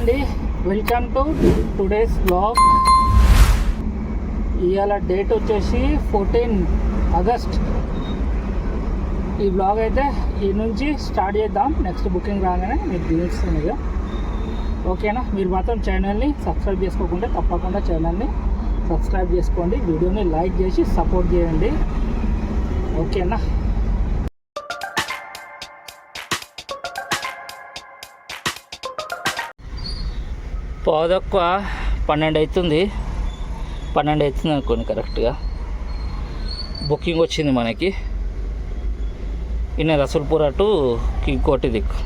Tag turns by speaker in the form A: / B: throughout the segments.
A: అండి, welcome to today's blog. ఇవాళ date వచ్చేసి 14 ఆగస్ట్. ఈ బ్లాగ్ అయితే ఈ నుంచి స్టార్ట్ చేద్దాం. నెక్స్ట్ బుకింగ్ రాగానే మీకు తెలుస్తుంది ఇక. ఓకేనా? మీరు మాత్రం ఛానల్ని సబ్స్క్రైబ్ చేసుకోకుంటే తప్పకుండా ఛానల్ని సబ్స్క్రైబ్ చేసుకోండి, వీడియోని లైక్ చేసి సపోర్ట్ చేయండి. ఓకేనా? పావుదక్కువ 12 అవుతుంది అనుకోండి కరెక్ట్గా. బుకింగ్ వచ్చింది మనకి. ఇన్న రసూల్పూర్ టు కింకోటి దిక్కు.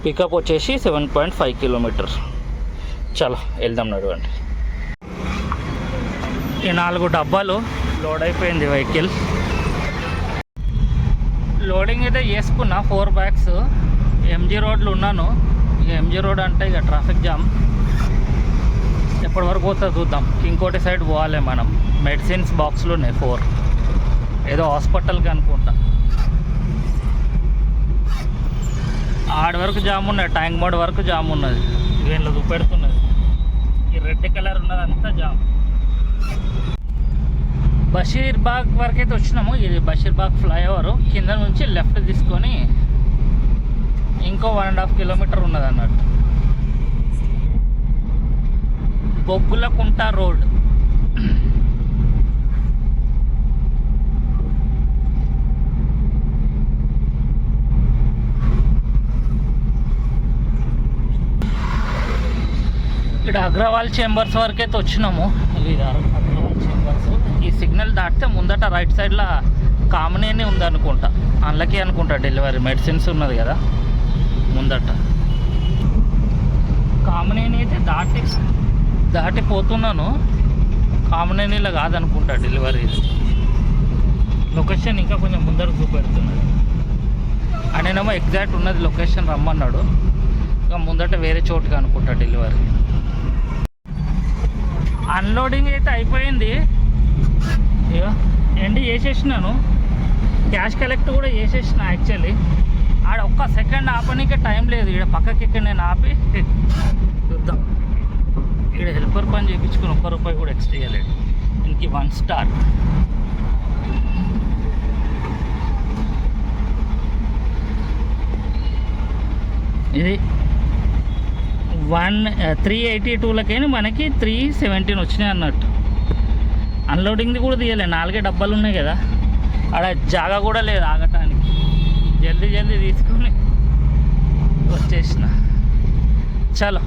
A: పికప్ వచ్చేసి 7.5 కిలోమీటర్. చలో వెళ్దాం, నడవండి. ఈ 4 డబ్బాలు లోడ్ అయిపోయింది వెహికల్. లోడింగ్ అయితే చేసుకున్నా. 4 బ్యాగ్స్. ఎంజీ రోడ్లు ఉన్నాను. ఎంజీ రోడ్ అంటే ఇక ట్రాఫిక్ జామ్. ఎప్పటి వరకు పోతుందో చూద్దాం. ఇంకోటి సైడ్ పోవాలి మనం. మెడిసిన్స్ బాక్స్లు ఉన్నాయి 4. ఏదో హాస్పిటల్కి అనుకుంటా. ఆడి వరకు జామ్ ఉన్నాయి, ట్యాంక్ బండ్ వరకు జామ్ ఉన్నది. వీళ్ళు చూపెడుతున్నది ఈ రెడ్ కలర్ ఉన్నదంతా జామ్. బషీర్బాగ్ వరకు అయితే వచ్చినాము. ఇది బషీర్బాగ్ ఫ్లైఓవర్. కింద నుంచి లెఫ్ట్ తీసుకొని ఇంకో 1.5 కిలోమీటర్ ఉన్నది అన్నట్టు. బొగ్గులకుంట రోడ్. ఇక్కడ అగ్రవాల్ చేంబర్స్ వరకు అయితే వచ్చినాము. ఇది అగ్రవాల్ చేంబర్స్. ఈ సిగ్నల్ దాటితే ముందట రైట్ సైడ్లో కామనేని ఉందనుకుంటా. అందులోకి అనుకుంటా డెలివరీ మెడిసిన్స్ ఉన్నది కదా ముందట. కామనేని అయితే దాటిపోతున్నాను. కామనేనిలో కాదనుకుంటా డెలివరీ. లొకేషన్ ఇంకా కొంచెం ముందరకు చూపెడుతున్నది. ఆయనేమో ఎగ్జాక్ట్ ఉన్నది లొకేషన్ రమ్మన్నాడు. ఇంకా ముందట వేరే చోటుగా అనుకుంటా డెలివరీ. అన్లోడింగ్ అయితే అయిపోయింది. ఎండి చేసేసినాను. క్యాష్ కలెక్ట్ కూడా చేసేసిన. యాక్చువల్లీ ఆడ ఒక్క సెకండ్ ఆపనీకే టైం లేదు. ఇక్కడ పక్కకి ఇక్కడ నేను ఆపి చూద్దాం. ఇక్కడ హెల్పర్ పని చేయించుకుని ₹1 కూడా ఎక్స్ట్రా ఇవ్వలేడు. ఇంక 1 స్టార్. ఇది 382లకైనా మనకి 317 వచ్చినాయి అన్నట్టు. అన్లోడింగ్ది కూడా తీయలే. 4 డబ్బాలు ఉన్నాయి కదా, ఆడ జాగా కూడా లేదు ఆగటానికి. జల్దీ తీసుకొని వచ్చేసిన. చలో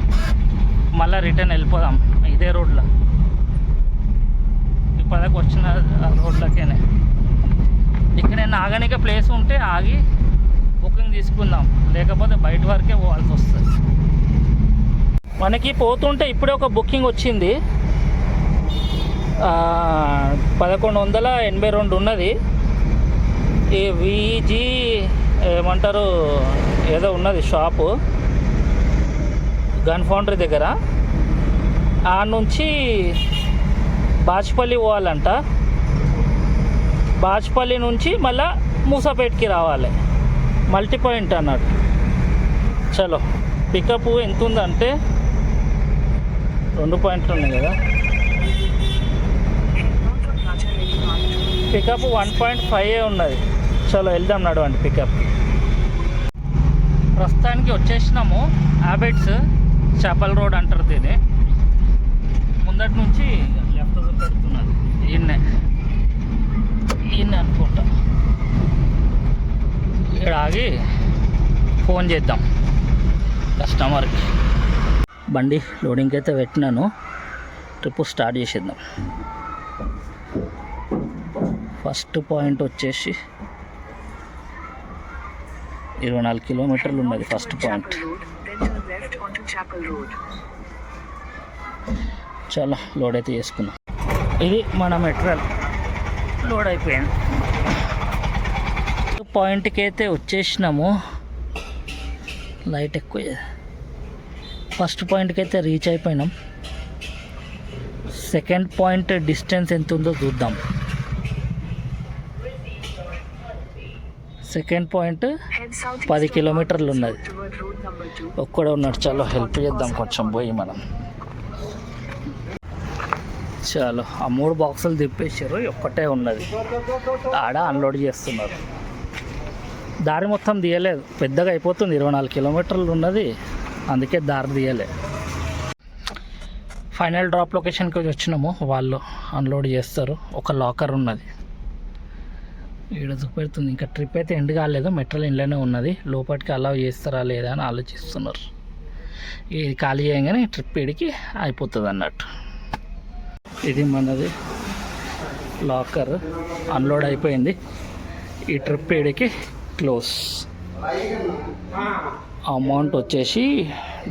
A: మళ్ళీ రిటర్న్ వెళ్ళిపోదాం ఇదే రోడ్లో. ఇప్పటిదాకా వచ్చిన రోడ్లకేనే. ఇక్కడ ఆగనికే ప్లేస్ ఉంటే ఆగి బుకింగ్ తీసుకుందాం, లేకపోతే బయట వరకే పోవాల్సి వస్తుంది. మనకి పోతుంటే ఇప్పుడే ఒక బుకింగ్ వచ్చింది. 1182 ఉన్నది. ఈ విజీ ఏమంటారు ఏదో ఉన్నది షాపు గన్ ఫౌండరీ దగ్గర. ఆ నుంచి బాచ్పల్లి పోవాలంట. బాచ్పల్లి నుంచి మళ్ళా మూసాపేట్కి రావాలి. మల్టీ పాయింట్ అన్నట్టు. చలో పికప్ ఎంత ఉందంటే 2 పాయింట్లు ఉన్నాయి కదా. పికప్ 1.5 ఉన్నది. చలో వెళ్దాం, నడవండి పికప్. ప్రస్తుతానికి వచ్చేసినాము. హ్యాబిట్స్ చేపల రోడ్ అంటారు దీన్ని. ముందటి నుంచి లెఫ్ట్ పెడుతున్నది. ఈయన్నే అనుకుంటా. ఇక్కడ ఆగి ఫోన్ చేద్దాం కస్టమర్కి. బండి లోడింగ్కి అయితే పెట్టినాను. ట్రిప్ స్టార్ట్ చేసేద్దాం. ఫస్ట్ పాయింట్ వచ్చేసి 24 కిలోమీటర్లు ఉన్నది ఫస్ట్ పాయింట్. చాలా లోడ్ అయితే చేసుకున్నాం. ఇది మన మెటీరియల్ లోడ్ అయిపోయింది. పాయింట్కి అయితే వచ్చేసినాము. లైట్ ఎక్కువ. ఫస్ట్ పాయింట్కి అయితే రీచ్ అయిపోయినాం. సెకండ్ పాయింట్ డిస్టెన్స్ ఎంత ఉందో చూద్దాం. సెకండ్ పాయింట్ 10 కిలోమీటర్లు ఉన్నది. ఒక్కడే ఉన్నాడు. చలో హెల్ప్ చేద్దాం కొంచెం పోయి మనం. చలో ఆ 3 బాక్సులు తిప్పేసారు, ఒక్కటే ఉన్నది. ఆడ అన్లోడ్ చేస్తున్నారు. దారి మొత్తం తీయలేదు, పెద్దగా అయిపోతుంది. 24 కిలోమీటర్లు ఉన్నది, అందుకే దారి తీయలే. ఫైనల్ డ్రాప్ లొకేషన్కి వచ్చినాము. వాళ్ళు అన్లోడ్ చేస్తారు. ఒక లాకర్ ఉన్నది ఈడ చూపెడుతుంది. ఇంకా ట్రిప్ అయితే ఎండ్ కాలేదు, మెట్రల్ ఇంట్లోనే ఉన్నది. లోపలికి అలౌ చేస్తారా లేదా అని ఆలోచిస్తున్నారు. ఇది ఖాళీ చేయగానే ట్రిప్ ఇడికి అయిపోతుంది అన్నట్టు. ఇది మనది లాకర్, అన్లోడ్ అయిపోయింది. ఈ ట్రిప్ ఇడికి క్లోజ్. అమౌంట్ వచ్చేసి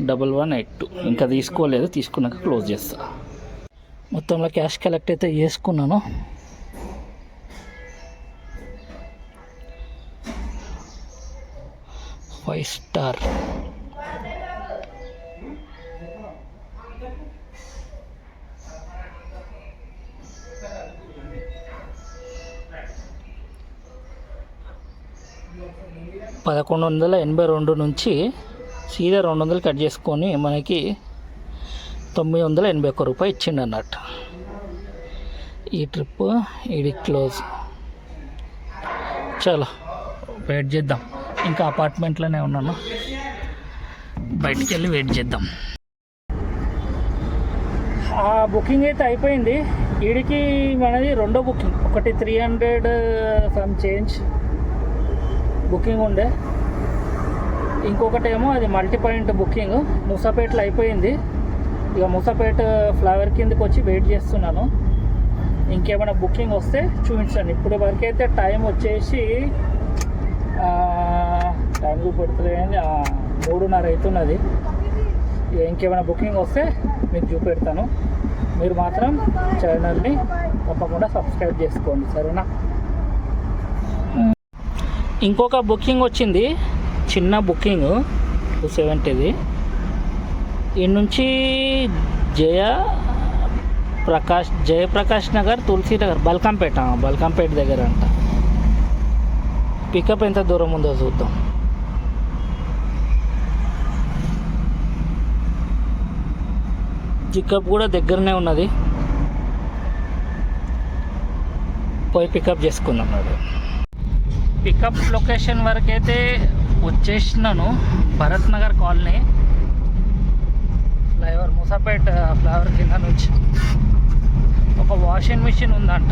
A: 1182. ఇంకా తీసుకోలేదు, తీసుకున్నాక క్లోజ్ చేస్తా. మొత్తంలో క్యాష్ కలెక్ట్ అయితే చేసుకున్నాను. Five star. $1182 నుంచి సీదా 200 కట్ చేసుకొని మనకి $981 ఇచ్చిండు అన్నట్టు. ఈ ట్రిప్ ఇది క్లోజ్. చలో వెయిట్ చేద్దాం. ఇంకా అపార్ట్మెంట్లోనే ఉన్నాను, బయటికి వెళ్ళి వెయిట్ చేద్దాం. ఆ బుకింగ్ అయితే అయిపోయింది. వీడికి మనది రెండో బుకింగ్. ఒకటి 300 సమ్ చేంజ్ బుకింగ్ ఉండే, ఇంకొకటి ఏమో అది మల్టీ పాయింట్ బుకింగ్. మూసాపేటలో అయిపోయింది. ఇక మూసాపేట ఫ్లవర్ కిందకి వచ్చి వెయిట్ చేస్తున్నాను. ఇంకేమైనా బుకింగ్ వస్తే చూపించండి. ఇప్పుడు వరకైతే టైం వచ్చేసి టైం చూపెడుతుంది కానీ 3:30 అవుతున్నది. ఇక ఇంకేమైనా బుకింగ్ వస్తే మీకు చూపెడతాను. మీరు మాత్రం ఛానల్ని తప్పకుండా సబ్స్క్రైబ్ చేసుకోండి, సరేనా? ఇంకొక బుకింగ్ వచ్చింది, చిన్న బుకింగ్ 270. ఈ నుంచి జయప్రకాష్ నగర్, తులసి నగర్, బల్కంపేట దగ్గర అంట. పికప్ ఎంత దూరం ఉందో చూద్దాం. పికప్ కూడా దగ్గరనే ఉన్నది, పోయి పికప్ చేసుకుందాం. పికప్ లొకేషన్ వరకు అయితే వచ్చేసినాను. Bharat Nagar colony, flyover, Moosapet flyover కింద నుంచి. ఒక వాషింగ్ మిషన్ ఉందంట.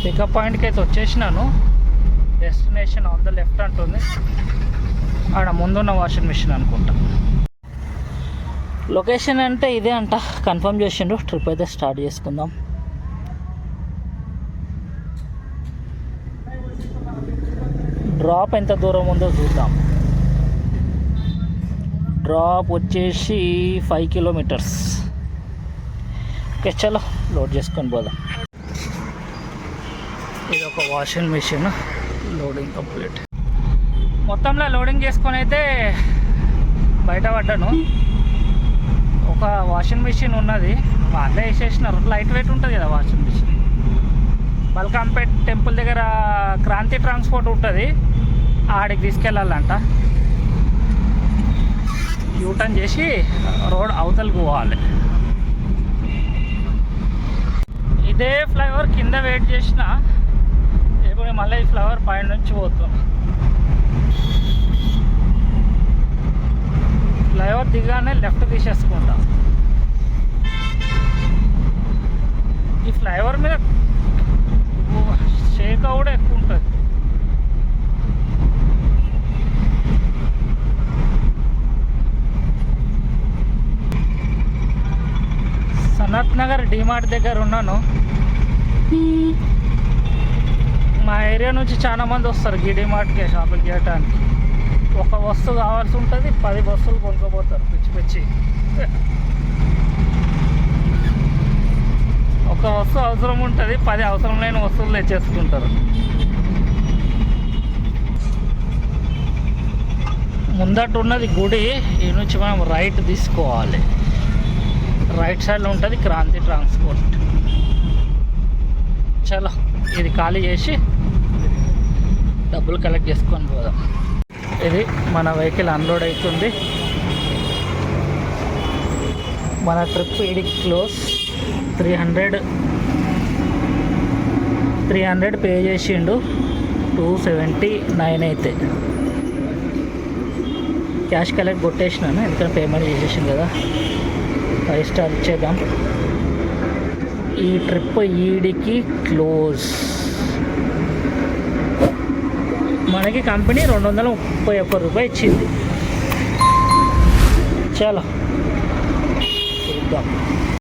A: పికప్ పాయింట్కి అయితే వచ్చేసినాను. డెస్టినేషన్ ఆన్ ద లెఫ్ట్ అంటుంది. ఆడ ముందున్న వాషింగ్ మిషన్ అనుకుంటా. లొకేషన్ అంటే ఇదే అంట, కన్ఫర్మ్ చేసిండ్రు. ట్రిప్ అయితే స్టార్ట్ చేసుకుందాం. డ్రాప్ ఎంత దూరం ఉందో చూద్దాం. డ్రాప్ వచ్చేసి 5 కిలోమీటర్స్. ఓకే, చలో లోడ్ చేసుకొని పోదాం. ఇది ఒక వాషింగ్ మిషన్, లోడింగ్ కంప్లీట్. మొత్తంలో లోడింగ్ చేసుకొని అయితే బయట పడ్డాను. ఒక వాషింగ్ మిషన్ ఉన్నది, వాళ్ళే వేసేసినారు. లైట్ వెయిట్ ఉంటుంది కదా వాషింగ్ మిషన్. బల్కంపేట్ టెంపుల్ దగ్గర క్రాంతి ట్రాన్స్పోర్ట్ ఉంటుంది, ఆడికి తీసుకెళ్ళాలంట. యూటర్న్ చేసి రోడ్ అవతలకు పోవాలి. ఇదే ఫ్లైఓవర్ కింద వెయిట్ చేసిన, ఇప్పుడు మళ్ళీ ఈ ఫ్లైఓవర్ పైన నుంచి పోతుంది. ఫ్లైఓవర్ దిగానే లెఫ్ట్ తీసేసుకుంటా. ఈ ఫ్లైఓవర్ మీద షేక్ కూడా ఎక్కువ ఉంటుంది. సనత్ నగర్ డిమార్ట్ దగ్గర ఉన్నాను. మా ఏరియా నుంచి చాలా మంది వస్తారు ఈ డిమార్ట్కి షాపింగ్ చేయడానికి. ఒక వస్తువు కావాల్సి ఉంటుంది, 10 వస్తువులు కొనుక్కోపోతారు పిచ్చి పిచ్చి. ఒక వస్తువు అవసరం ఉంటుంది, 10 అవసరం లేని వస్తువులు తెచ్చేసుకుంటారు. ముందట ఉన్నది గుడి. ఈ నుంచి మనం రైట్ తీసుకోవాలి. రైట్ సైడ్లో ఉంటుంది క్రాంతి ట్రాన్స్పోర్ట్. చలో ఇది ఖాళీ చేసి డబ్బులు కలెక్ట్ చేసుకొని పోదాం. ఇది మన వెహికల్ అన్లోడ్ అవుతుంది. మన ట్రిప్ ఇది క్లోజ్. 300 పే చేసిండు. 279 అయితే క్యాష్ కలెక్ట్ కొట్టేసినాను, ఎందుకంటే పేమెంట్ చేసేసాను కదా. 5 స్టార్ ఇచ్చేద్దాం. ఈ ట్రిప్ ఈడికి క్లోజ్. మనకి కంపెనీ 231 రూపాయలు ఇచ్చింది. చలో చూద్దాం.